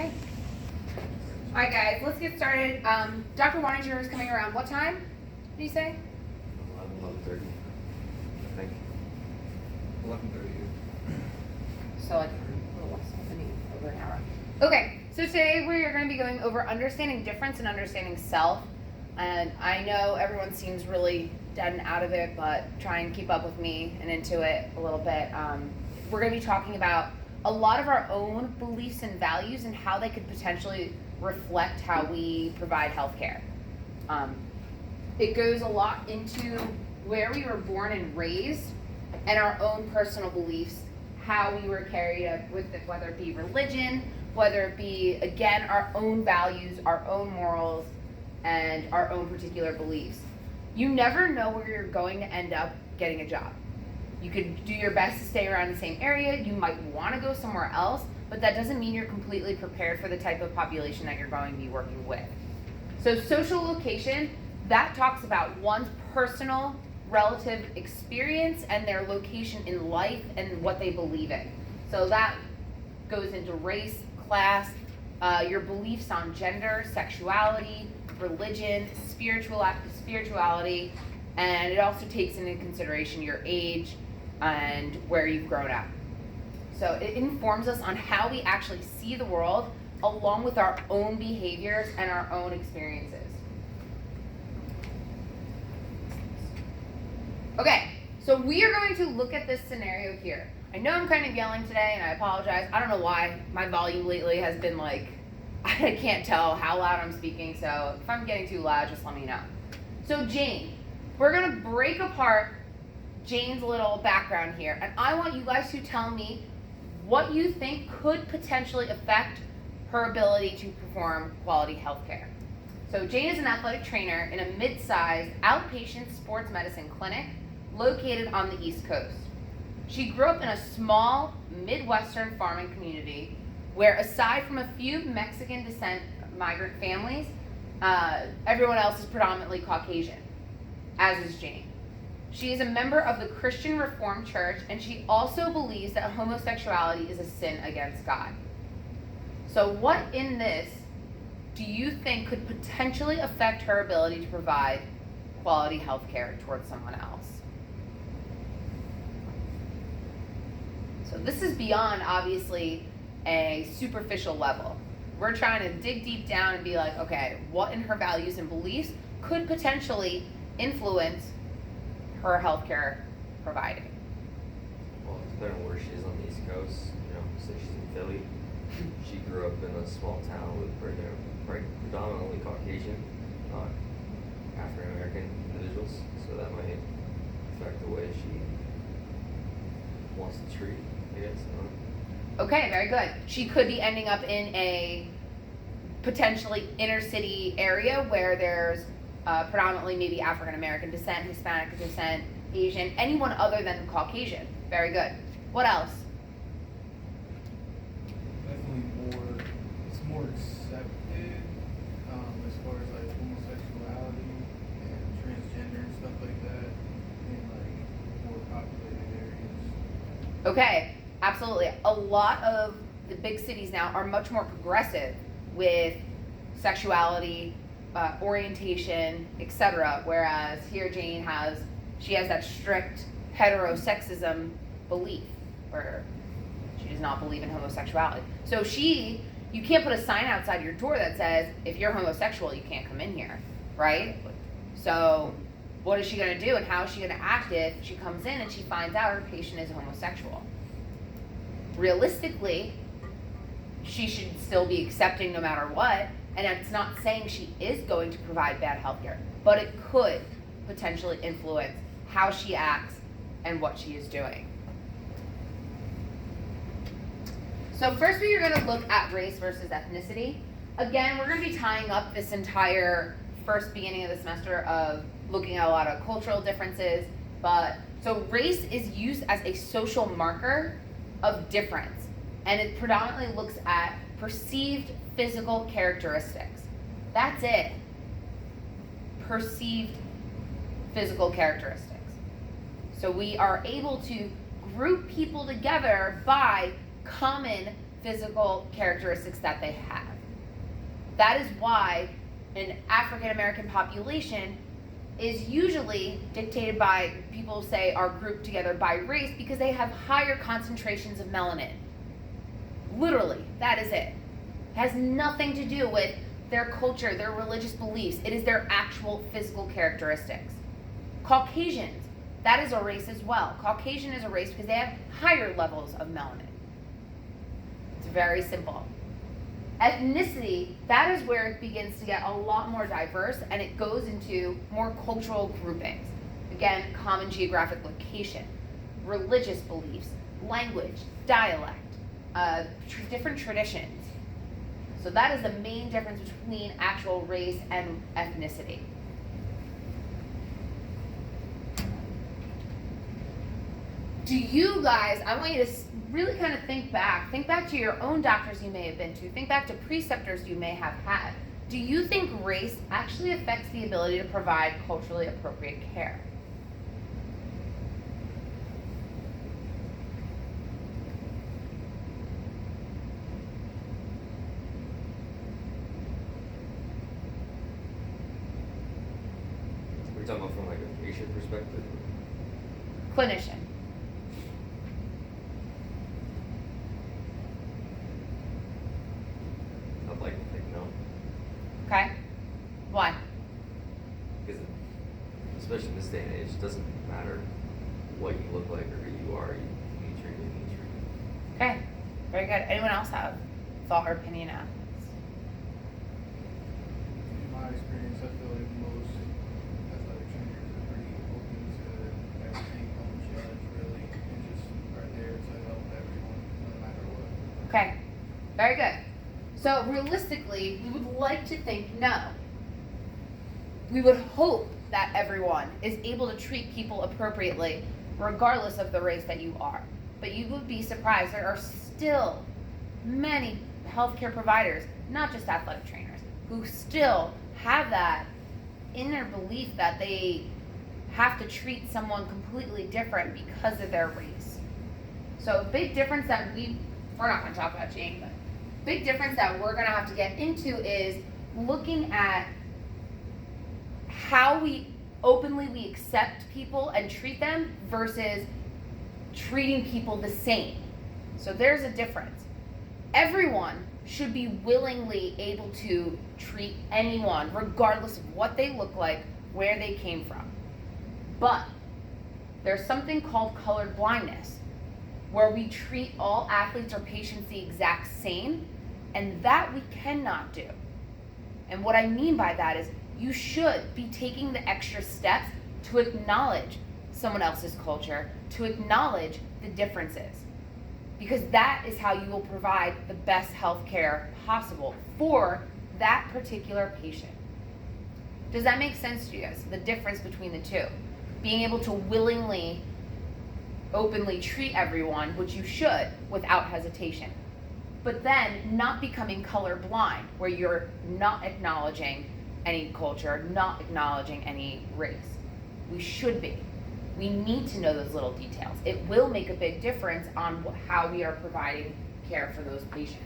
Okay. All right, guys, let's get started. Dr. Weininger is coming around. What time did you say? 11:30, I think. 11:30. So like a little less than over an hour. Okay, so today we are going to be going over understanding difference and understanding self. And I know everyone seems really dead and out of it, but try and keep up with me and into it a little bit. We're going to be talking about a lot of our own beliefs and values and how they could potentially reflect how we provide healthcare. It goes a lot into where we were born and raised and our own personal beliefs, how we were carried up with it, whether it be religion, whether it be, again, our own values, our own morals, and our own particular beliefs. You never know where you're going to end up getting a job. You could do your best to stay around the same area. You might want to go somewhere else, but that doesn't mean you're completely prepared for the type of population that you're going to be working with. So social location, that talks about one's personal relative experience and their location in life and what they believe in. So that goes into race, class, your beliefs on gender, sexuality, religion, spirituality, and it also takes into consideration your age and where you've grown up. So it informs us on how we actually see the world along with our own behaviors and our own experiences. Okay, so we are going to look at this scenario here. I know I'm kind of yelling today and I apologize. I don't know why. My volume lately has been like, I can't tell how loud I'm speaking, so if I'm getting too loud, just let me know. So Jane, we're gonna break apart Jane's little background here, and I want you guys to tell me what you think could potentially affect her ability to perform quality healthcare. So Jane is an athletic trainer in a mid-sized outpatient sports medicine clinic located on the East Coast. She grew up in a small Midwestern farming community where, aside from a few Mexican descent migrant families, everyone else is predominantly Caucasian, as is Jane. She is a member of the Christian Reformed Church, and she also believes that homosexuality is a sin against God. So what in this do you think could potentially affect her ability to provide quality health care towards someone else? So this is beyond, obviously, a superficial level. We're trying to dig deep down and be like, okay, what in her values and beliefs could potentially influence her healthcare providing? Well, depending on where she is on the East Coast, say she's in Philly. She grew up in a small town with predominantly Caucasian, not African American individuals, so that might affect the way she wants to treat, I guess. Okay, very good. She could be ending up in a potentially inner city area where there's predominantly maybe African American descent, Hispanic descent, Asian, anyone other than Caucasian. Very good. What else? Definitely it's more accepted as far as like homosexuality and transgender and stuff like that in like more populated areas. Okay, absolutely. A lot of the big cities now are much more progressive with sexuality, orientation, etc. Whereas here Jane has that strict heterosexism belief where she does not believe in homosexuality. So you can't put a sign outside your door that says, if you're homosexual, you can't come in here, right? So what is she going to do and how is she going to act if she comes in and she finds out her patient is homosexual? Realistically, she should still be accepting no matter what, and it's not saying she is going to provide bad health care, but it could potentially influence how she acts and what she is doing. So first we are going to look at race versus ethnicity. Again, we're going to be tying up this entire first beginning of the semester of looking at a lot of cultural differences, so race is used as a social marker of difference, and it predominantly looks at perceived physical characteristics. That's it. Perceived physical characteristics. So we are able to group people together by common physical characteristics that they have. That is why an African American population is usually dictated by, people say are grouped together by race, because they have higher concentrations of melanin. Literally, that is it. It has nothing to do with their culture, their religious beliefs. It is their actual physical characteristics. Caucasians, that is a race as well. Caucasian is a race because they have higher levels of melanin. It's very simple. Ethnicity, that is where it begins to get a lot more diverse, and it goes into more cultural groupings. Again, common geographic location, religious beliefs, language, dialect, different traditions. So that is the main difference between actual race and ethnicity. Do you guys, I want you to really kind of think back to your own doctors you may have been to, think back to preceptors you may have had. Do you think race actually affects the ability to provide culturally appropriate care? We're talking about from like a patient perspective. Clinician. I'd like to think no. Okay? Why? Because especially in this day and age, it doesn't matter what you look like or who you are, you need treatment. Okay, very good. Anyone else have thought or opinion on this? In my experience, I feel like most athletic trainers are pretty open to everything, don't judge really, and just are there to help everyone, no matter what. Okay, very good. So realistically, we would like to think no. We would hope that everyone is able to treat people appropriately, regardless of the race that you are. But you would be surprised, there are still many healthcare providers, not just athletic trainers, who still have that in their belief that they have to treat someone completely different because of their race. So a big difference that we're not going to talk about Jane, but big difference that we're going to have to get into is looking at how we accept people and treat them versus treating people the same. So there's a difference. Everyone should be willingly able to treat anyone, regardless of what they look like, where they came from. But there's something called colored blindness, where we treat all athletes or patients the exact same, and that we cannot do. And what I mean by that is you should be taking the extra steps to acknowledge someone else's culture, to acknowledge the differences, because that is how you will provide the best health care possible for that particular patient. Does that make sense to you guys? The difference between the two. Being able to willingly, openly treat everyone, which you should, without hesitation. But then not becoming colorblind, where you're not acknowledging any culture, not acknowledging any race. We should be. We need to know those little details. It will make a big difference on how we are providing care for those patients.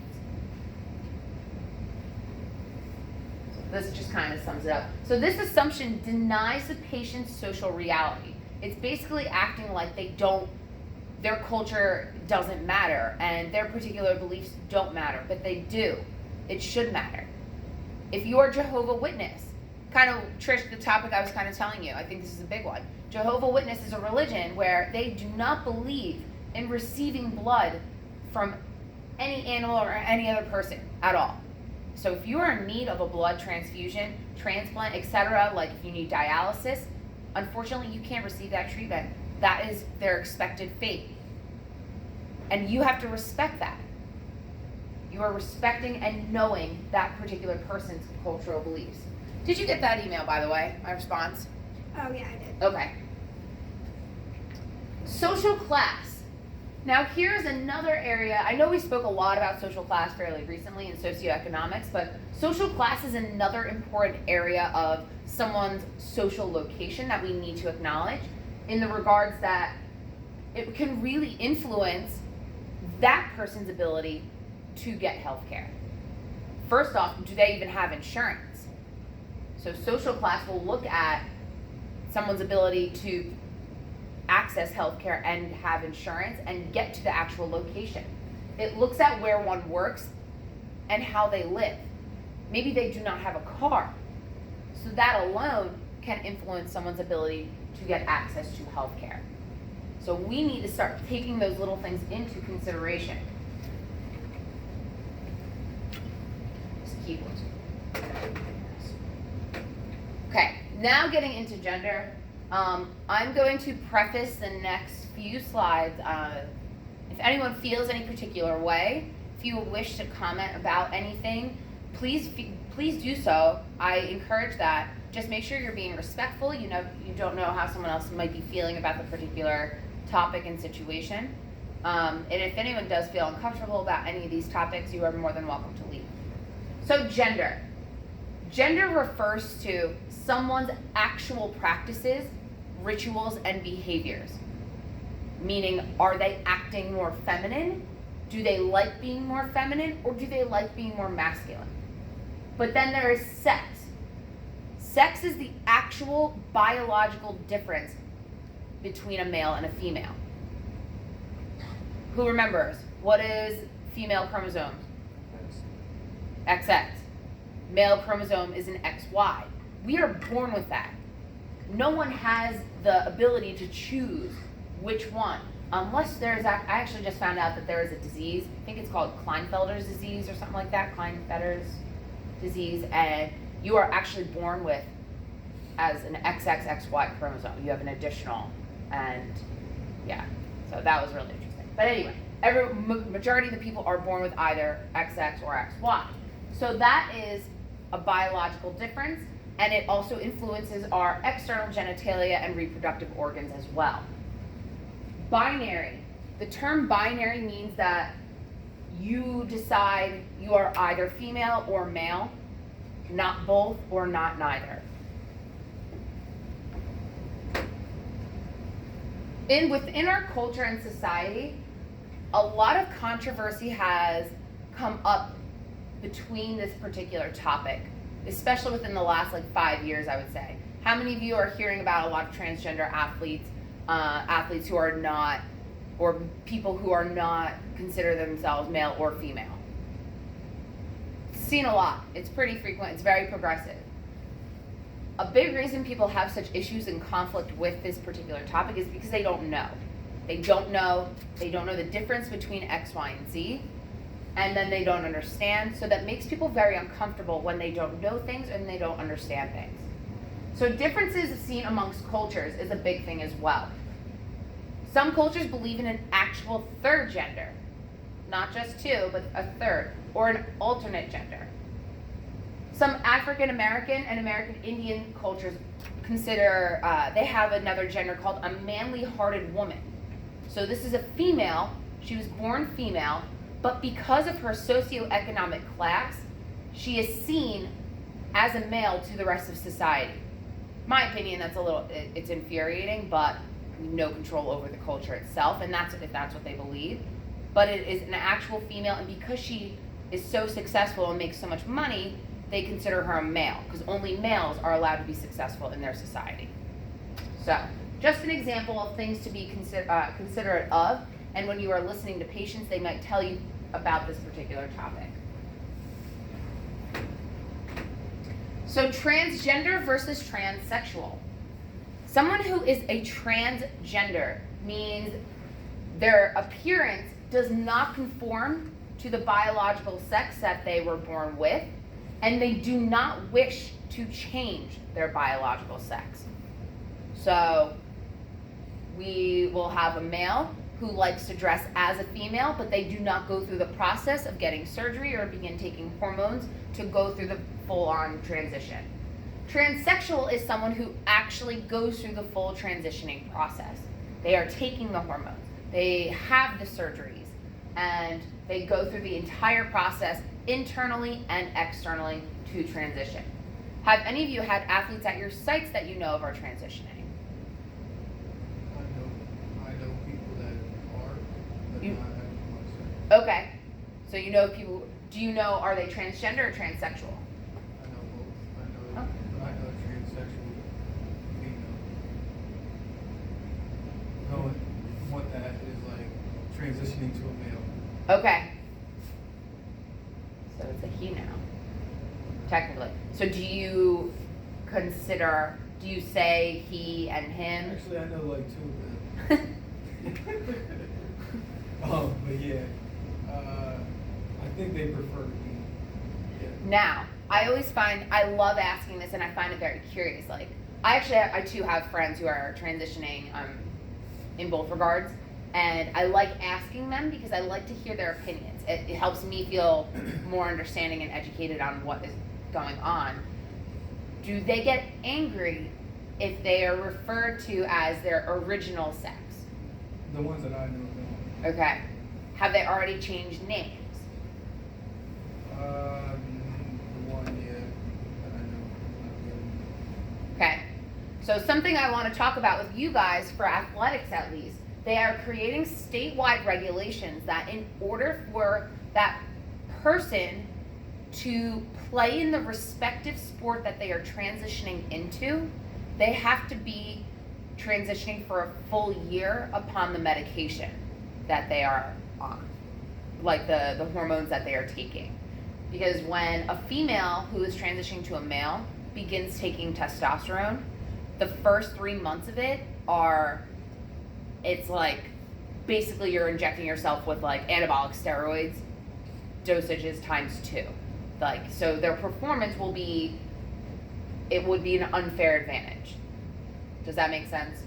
So this just kind of sums it up. So this assumption denies the patient's social reality. It's basically acting like their culture doesn't matter and their particular beliefs don't matter, but they do. It should matter. If you are Jehovah's Witness, kind of, Trish, the topic I was kind of telling you, I think this is a big one. Jehovah's Witness is a religion where they do not believe in receiving blood from any animal or any other person at all. So if you are in need of a blood transfusion, transplant, etc., like if you need dialysis, unfortunately you can't receive that treatment. That is their expected fate. And you have to respect that. You are respecting and knowing that particular person's cultural beliefs. Did you get that email, by the way, my response? Oh, yeah, I did. Okay. Social class. Now here's another area. I know we spoke a lot about social class fairly recently in socioeconomics, but social class is another important area of someone's social location that we need to acknowledge, in the regards that it can really influence that person's ability to get health care. First off, do they even have insurance? So social class will look at someone's ability to access health care and have insurance and get to the actual location. It looks at where one works and how they live. Maybe they do not have a car. So that alone can influence someone's ability to get access to health care. So we need to start taking those little things into consideration. Keyboards. Okay, now getting into gender. I'm going to preface the next few slides. If anyone feels any particular way, if you wish to comment about anything, please do so. I encourage that. Just make sure you're being respectful. You don't know how someone else might be feeling about the particular topic and situation. And if anyone does feel uncomfortable about any of these topics, you are more than welcome to leave. So gender. Gender refers to someone's actual practices, rituals, and behaviors. Meaning, are they acting more feminine? Do they like being more feminine, or do they like being more masculine? But then there is sex. Sex is the actual biological difference between a male and a female. Who remembers? What is female chromosomes? XX. Male chromosome is an XY. We are born with that. No one has the ability to choose which one, unless I actually just found out that there is a disease, I think it's called Klinefelter's disease or something like that, Klinefelter's disease, and you are actually born with as an XXXY chromosome. You have an additional, and yeah, so that was really interesting. But anyway, majority of the people are born with either XX or XY. So that is a biological difference, and it also influences our external genitalia and reproductive organs as well. Binary. The term binary means that you decide you are either female or male, not both or not neither. Within our culture and society, a lot of controversy has come up between this particular topic, especially within the last 5 years, I would say. How many of you are hearing about a lot of transgender athletes, athletes who are not, or people who are not consider themselves male or female? Seen a lot. It's pretty frequent. It's very progressive. A big reason people have such issues and conflict with this particular topic is because they don't know. They don't know the difference between X, Y, and Z, and then they don't understand. So that makes people very uncomfortable when they don't know things and they don't understand things. So differences seen amongst cultures is a big thing as well. Some cultures believe in an actual third gender, not just two, but a third, or an alternate gender. Some African American and American Indian cultures consider, they have another gender called a manly-hearted woman. So this is a female, she was born female, but because of her socioeconomic class, she is seen as a male to the rest of society. My opinion, it's infuriating, but no control over the culture itself, and that's what they believe. But it is an actual female, and because she is so successful and makes so much money, they consider her a male, because only males are allowed to be successful in their society. So, just an example of things to be considerate of, and when you are listening to patients, they might tell you about this particular topic. So, transgender versus transsexual. Someone who is a transgender means their appearance does not conform to the biological sex that they were born with, and they do not wish to change their biological sex. So we will have a male who likes to dress as a female, but they do not go through the process of getting surgery or begin taking hormones to go through the full-on transition. Transsexual is someone who actually goes through the full transitioning process. They are taking the hormones, they have the surgeries, and they go through the entire process internally and externally to transition. Have any of you had athletes at your sites that you know of are transitioning? I know people that are, but You- not at my site. Okay. So you know people, do you know, are they transgender or transsexual? I know both. Okay. I know transsexual female. Knowing what that is like transitioning to a male. Okay. So it's a he now, technically. So do you say he and him? Actually, I know like two of them. But yeah, I think they prefer me. Yeah. Now, I love asking this and I find it very curious. Like, I too have friends who are transitioning in both regards. And I like asking them because I like to hear their opinions. It helps me feel more understanding and educated on what is going on. Do they get angry if they are referred to as their original sex? The ones that I know don't. Okay. Have they already changed names? The one, yeah, that I know. Not the other one. Okay. So something I want to talk about with you guys for athletics at least, they are creating statewide regulations that in order for that person to play in the respective sport that they are transitioning into, they have to be transitioning for a full year upon the medication that they are on, like the hormones that they are taking. Because when a female who is transitioning to a male begins taking testosterone, the first 3 months of it it's like basically you're injecting yourself with like anabolic steroids dosages times 2. Like, so their performance would be an unfair advantage. Does that make sense?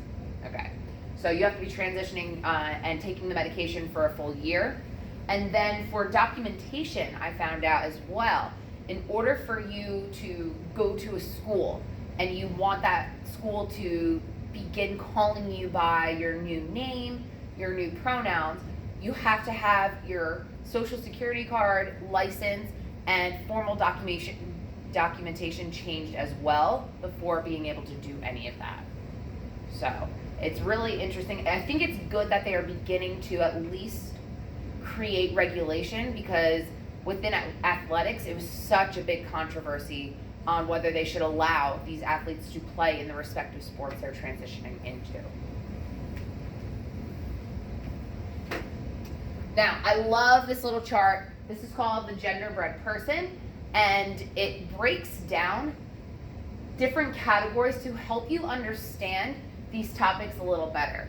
Okay. So you have to be transitioning and taking the medication for a full year. And then for documentation, I found out as well, in order for you to go to a school and you want that school to begin calling you by your new name, your new pronouns, you have to have your social security card, license, and formal documentation changed as well before being able to do any of that. So it's really interesting. I think it's good that they are beginning to at least create regulation, because within athletics, it was such a big controversy on whether they should allow these athletes to play in the respective sports they're transitioning into. Now, I love this little chart. This is called the Genderbread Person, and it breaks down different categories to help you understand these topics a little better.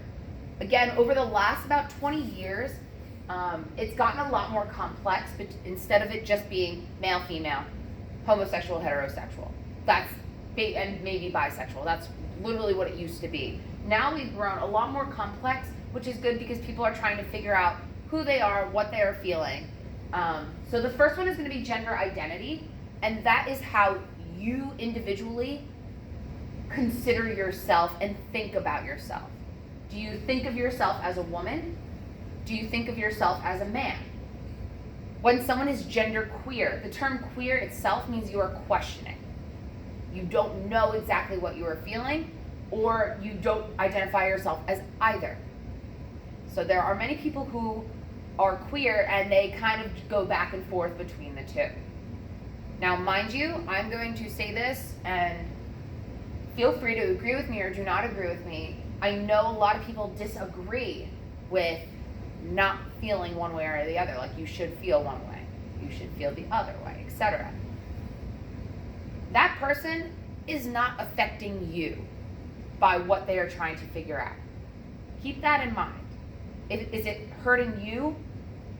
Again, over the last about 20 years, it's gotten a lot more complex, but instead of it just being male, female, homosexual, heterosexual, and maybe bisexual. That's literally what it used to be. Now we've grown a lot more complex, which is good because people are trying to figure out who they are, what they are feeling. So the first one is going to be gender identity, and that is how you individually consider yourself and think about yourself. Do you think of yourself as a woman? Do you think of yourself as a man? When someone is gender queer, the term queer itself means you are questioning. You don't know exactly what you are feeling, or you don't identify yourself as either. So there are many people who are queer and they kind of go back and forth between the two. Now, mind you, I'm going to say this and feel free to agree with me or do not agree with me. I know a lot of people disagree with not feeling one way or the other, like you should feel one way, you should feel the other way, etc. That person is not affecting you by what they are trying to figure out. Keep that in mind. Is it hurting you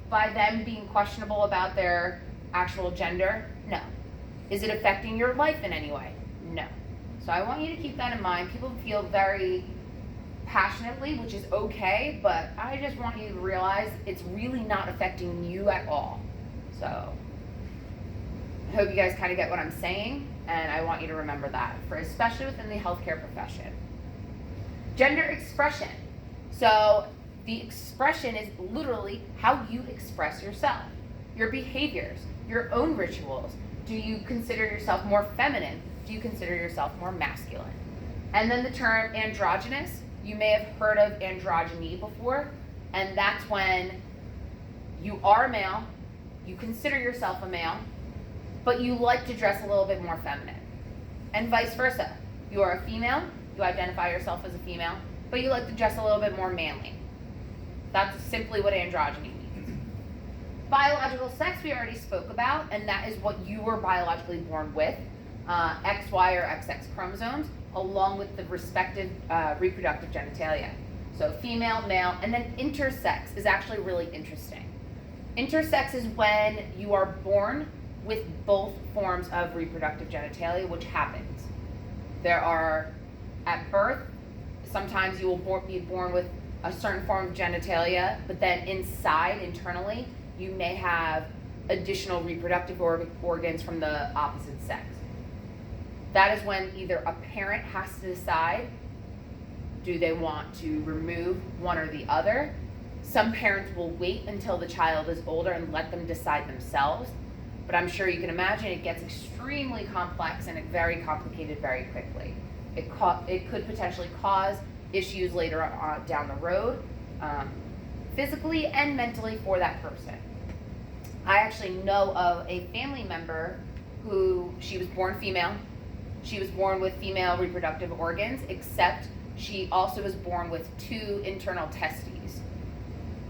by them being questionable about their actual gender? No. Is it affecting your life in any way? No. So I want you to keep that in mind. People feel very passionately, which is okay, but I just want you to realize it's really not affecting you at all. So I hope you guys kind of get what I'm saying, and I want you to remember that, especially within the healthcare profession. Gender expression. So the expression is literally how you express yourself, your behaviors, your own rituals. Do you consider yourself more feminine? Do you consider yourself more masculine? And then the term androgynous. You may have heard of androgyny before, and that's when you are a male, you consider yourself a male, but you like to dress a little bit more feminine. And vice versa. You are a female, you identify yourself as a female, but you like to dress a little bit more manly. That's simply what androgyny means. Biological sex we already spoke about, and that is what you were biologically born with, XY or XX chromosomes, along with the respective reproductive genitalia. So female, male, and then intersex is actually really interesting. Intersex is when you are born with both forms of reproductive genitalia, which happens. There are, at birth, sometimes you will be born with a certain form of genitalia, but then inside, internally, you may have additional reproductive organs from the opposite sex. That is when either a parent has to decide, do they want to remove one or the other? Some parents will wait until the child is older and let them decide themselves, but I'm sure you can imagine it gets extremely complex and very complicated very quickly. It could potentially cause issues later on down the road, physically and mentally for that person. I actually know of a family member who, she was born female. She was born with female reproductive organs, except she also was born with 2 internal testes.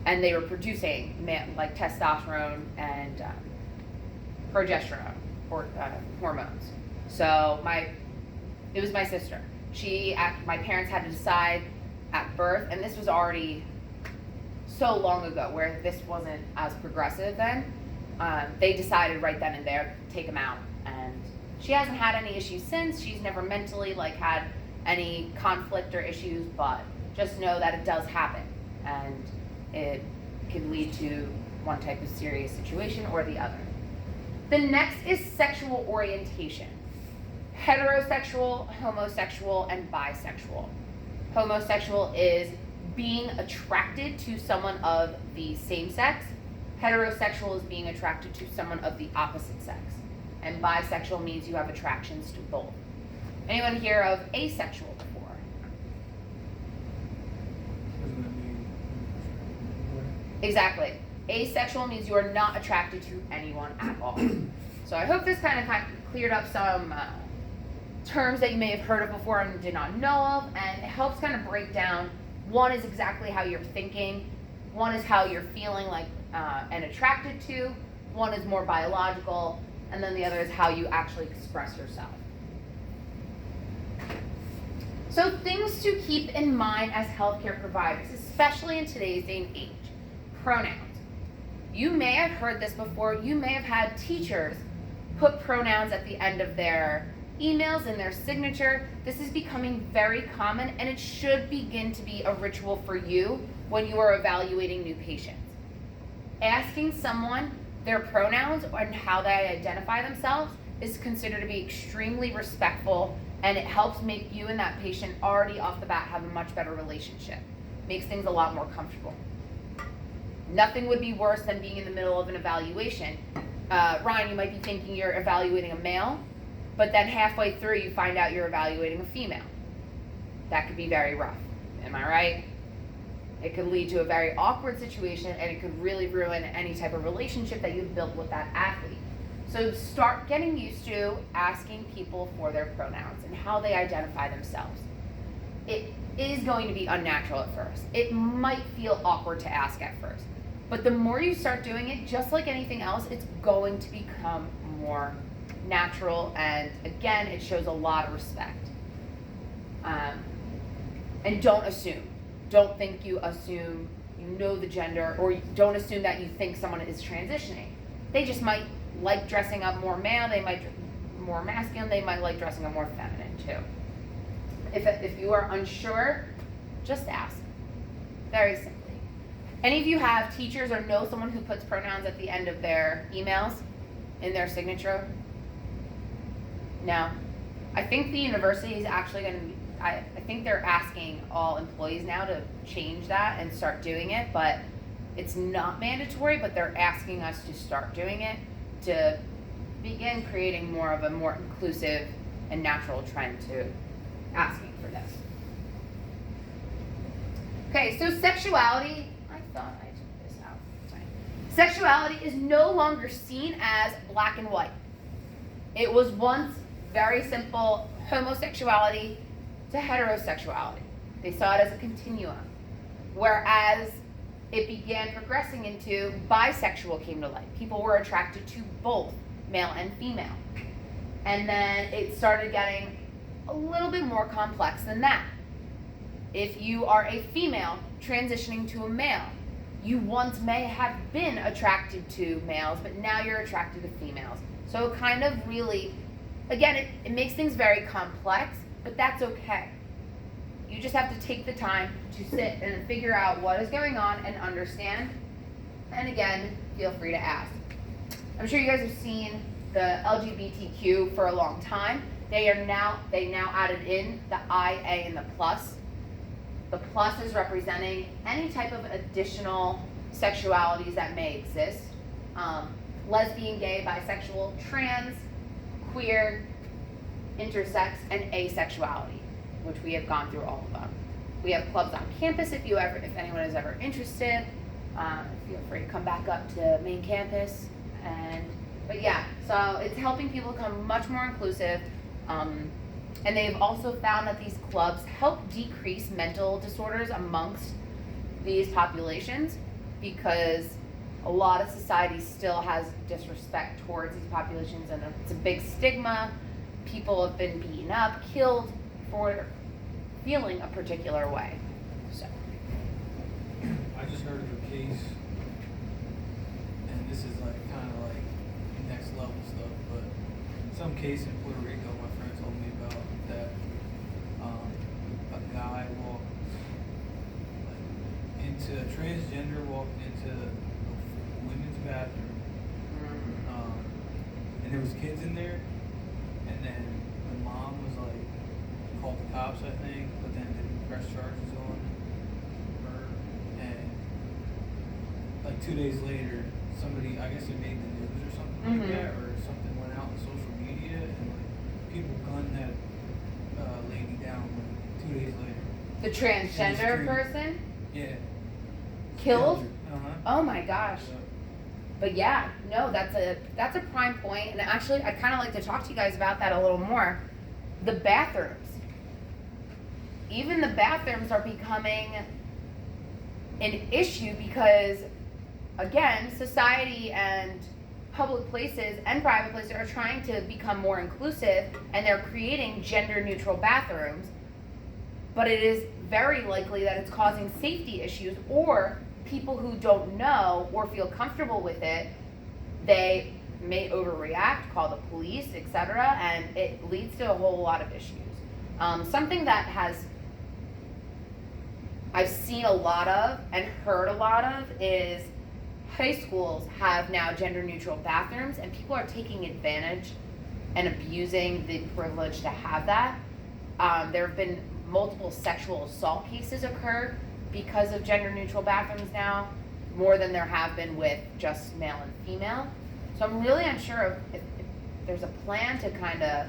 And they were producing like testosterone and progesterone or hormones. So it was my sister. My parents had to decide at birth, and this was already so long ago where this wasn't as progressive then. They decided right then and there to take them out, and she hasn't had any issues since. She's never mentally had any conflict or issues, but just know that it does happen, and it can lead to one type of serious situation or the other. The next is sexual orientation. Heterosexual, homosexual, and bisexual. Homosexual is being attracted to someone of the same sex. Heterosexual is being attracted to someone of the opposite sex. And bisexual means you have attractions to both. Anyone hear of asexual before? Doesn't that mean Exactly. Asexual means you are not attracted to anyone at all. So I hope this kind of cleared up some terms that you may have heard of before and did not know of, and it helps kind of break down. One is exactly how you're thinking, one is how you're feeling and attracted to, one is more biological, and then the other is how you actually express yourself. So things to keep in mind as healthcare providers, especially in today's day and age. Pronouns. You may have heard this before. You may have had teachers put pronouns at the end of their emails and their signature. This is becoming very common, and it should begin to be a ritual for you when you are evaluating new patients. Asking someone their pronouns and how they identify themselves is considered to be extremely respectful, and it helps make you and that patient already off the bat have a much better relationship. Makes things a lot more comfortable. Nothing would be worse than being in the middle of an evaluation. Ryan, you might be thinking you're evaluating a male, but then halfway through you find out you're evaluating a female. That could be very rough. Am I right? It could lead to a very awkward situation, and it could really ruin any type of relationship that you've built with that athlete. So start getting used to asking people for their pronouns and how they identify themselves. It is going to be unnatural at first. It might feel awkward to ask at first. But the more you start doing it, just like anything else, it's going to become more natural, and again, it shows a lot of respect. And don't assume. Don't think you assume you know the gender, or don't assume that you think someone is transitioning. They just might like dressing up more male, they might more masculine, they might like dressing up more feminine too. If you are unsure, just ask. Very simply. Any of you have teachers or know someone who puts pronouns at the end of their emails in their signature? No. I think the university is actually going to be, I think they're asking all employees now to change that and start doing it, but it's not mandatory, but they're asking us to start doing it to begin creating more of a more inclusive and natural trend to asking for this. Okay, so sexuality, I thought I took this out. Sorry. Sexuality is no longer seen as black and white. It was once very simple homosexuality to heterosexuality. They saw it as a continuum. Whereas it began progressing into bisexual came to light. People were attracted to both male and female. And then it started getting a little bit more complex than that. If you are a female transitioning to a male, you once may have been attracted to males, but now you're attracted to females. So it kind of really, again, it makes things very complex, but that's okay. You just have to take the time to sit and figure out what is going on and understand. And again, feel free to ask. I'm sure you guys have seen the LGBTQ for a long time. They now added in the IA and the plus. The plus is representing any type of additional sexualities that may exist. Lesbian, gay, bisexual, trans, queer, intersex, and asexuality, which we have gone through all of them. We have clubs on campus if anyone is ever interested. Feel free to come back up to main campus. But yeah, so it's helping people become much more inclusive. And they've also found that these clubs help decrease mental disorders amongst these populations, because a lot of society still has disrespect towards these populations, and it's a big stigma. People have been beaten up, killed for feeling a particular way. So I just heard of a case, and this is like kind of like next level stuff, but some case in Puerto Rico, my friend told me about that. A guy walked into a transgender walked into a women's bathroom, and there was kids in there, and then the mom was like called the cops, I think, but then didn't press charges on her, and like 2 days later, somebody, I guess it made the news or something like that, or something went out on social media, and like people gunned that lady down like 2 days later. the transgender person Yeah. killed. Uh-huh. Oh my gosh. So, But yeah, no, that's a prime point, and actually, I'd kind of like to talk to you guys about that a little more. The bathrooms, even the bathrooms are becoming an issue because, again, society and public places and private places are trying to become more inclusive, and they're creating gender-neutral bathrooms. But it is very likely that it's causing safety issues, or people who don't know or feel comfortable with it, they may overreact, call the police, etc., and it leads to a whole lot of issues. Something that I've seen a lot of and heard a lot of is high schools have now gender neutral bathrooms, and people are taking advantage and abusing the privilege to have that. There have been multiple sexual assault cases occur because of gender neutral bathrooms now, more than there have been with just male and female. So I'm really unsure if there's a plan to kind of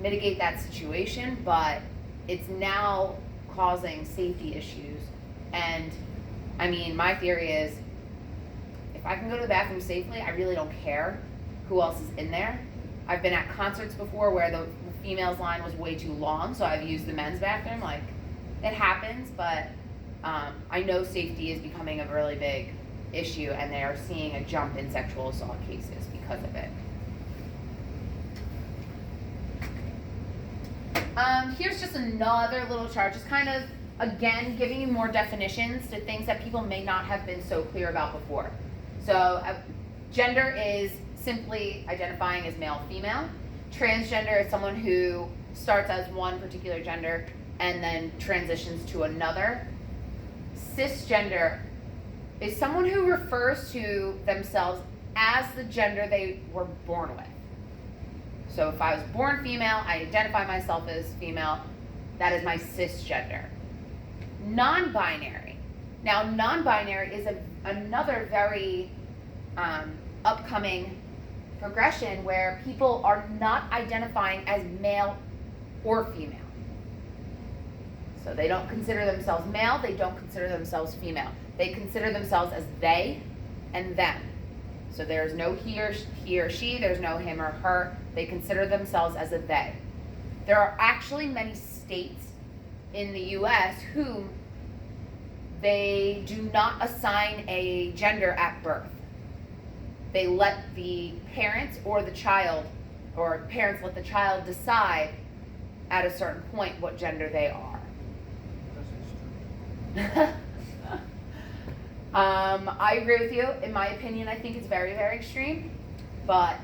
mitigate that situation, but it's now causing safety issues. And I mean, my theory is, if I can go to the bathroom safely, I really don't care who else is in there. I've been at concerts before where the females line was way too long, so I've used the men's bathroom. Like, it happens, but I know safety is becoming a really big issue, and they are seeing a jump in sexual assault cases because of it. Here's just another little chart, just kind of, again, giving you more definitions to things that people may not have been so clear about before. So gender is simply identifying as male, female. Transgender is someone who starts as one particular gender and then transitions to another. Cisgender is someone who refers to themselves as the gender they were born with. So if I was born female, I identify myself as female, that is my cisgender. Non-binary. Now, non-binary is another very upcoming progression where people are not identifying as male or female. So they don't consider themselves male, they don't consider themselves female. They consider themselves as they and them. So there's no he or she, there's no him or her. They consider themselves as a they. There are actually many states in the US whom they do not assign a gender at birth. They let the parents or the child, or parents let the child decide at a certain point what gender they are. I agree with you. In my opinion, I think it's very, very extreme, but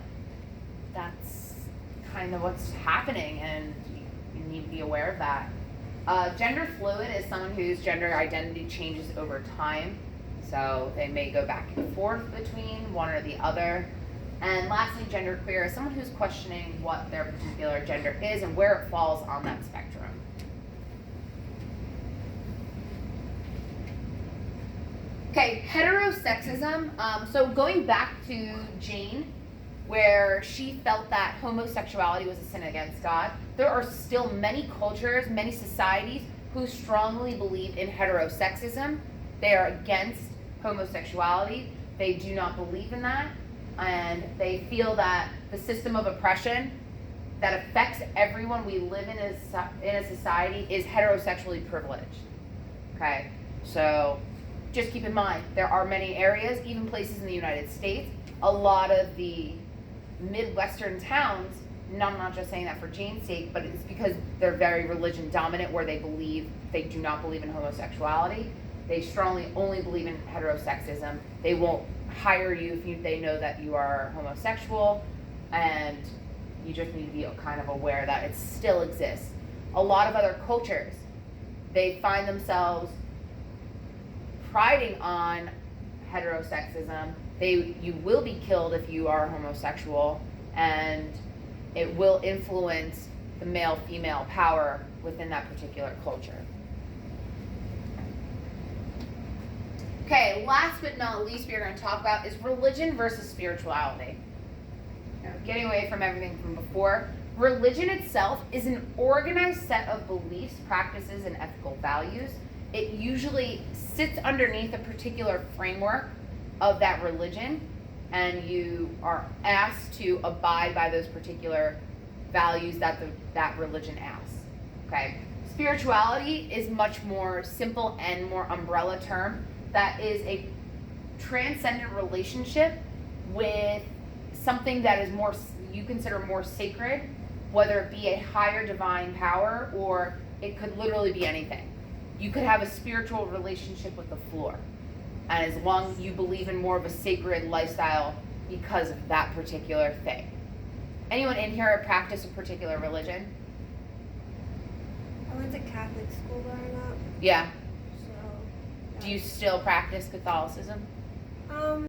that's kind of what's happening, and you need to be aware of that. Gender fluid is someone whose gender identity changes over time, so they may go back and forth between one or the other. And lastly, genderqueer is someone who's questioning what their particular gender is and where it falls on that spectrum. Okay, heterosexism. So going back to Jane, where she felt that homosexuality was a sin against God, there are still many cultures, many societies who strongly believe in heterosexism. They are against homosexuality. They do not believe in that, and they feel that the system of oppression that affects everyone we live in a society is heterosexually privileged. Okay, so just keep in mind, there are many areas, even places in the United States, a lot of the Midwestern towns, and I'm not just saying that for Jane's sake, but it's because they're very religion dominant, where they do not believe in homosexuality. They strongly only believe in heterosexism. They won't hire you if they know that you are homosexual, and you just need to be kind of aware that it still exists. A lot of other cultures, they find themselves priding on heterosexism. You will be killed if you are homosexual, and it will influence the male-female power within that particular culture. Okay, last but not least, we are going to talk about is religion versus spirituality. Now, getting away from everything from before, religion itself is an organized set of beliefs, practices, and ethical values. It usually sits underneath a particular framework of that religion, and you are asked to abide by those particular values that that religion asks. Okay, spirituality is much more simple and more umbrella term. That is a transcendent relationship with something that is more, you consider more sacred, whether it be a higher divine power, or it could literally be anything. You could have a spiritual relationship with the floor, and as long as you believe in more of a sacred lifestyle because of that particular thing. Anyone in here practice a particular religion? I went to Catholic school growing up, Yeah. so. Do you still practice Catholicism?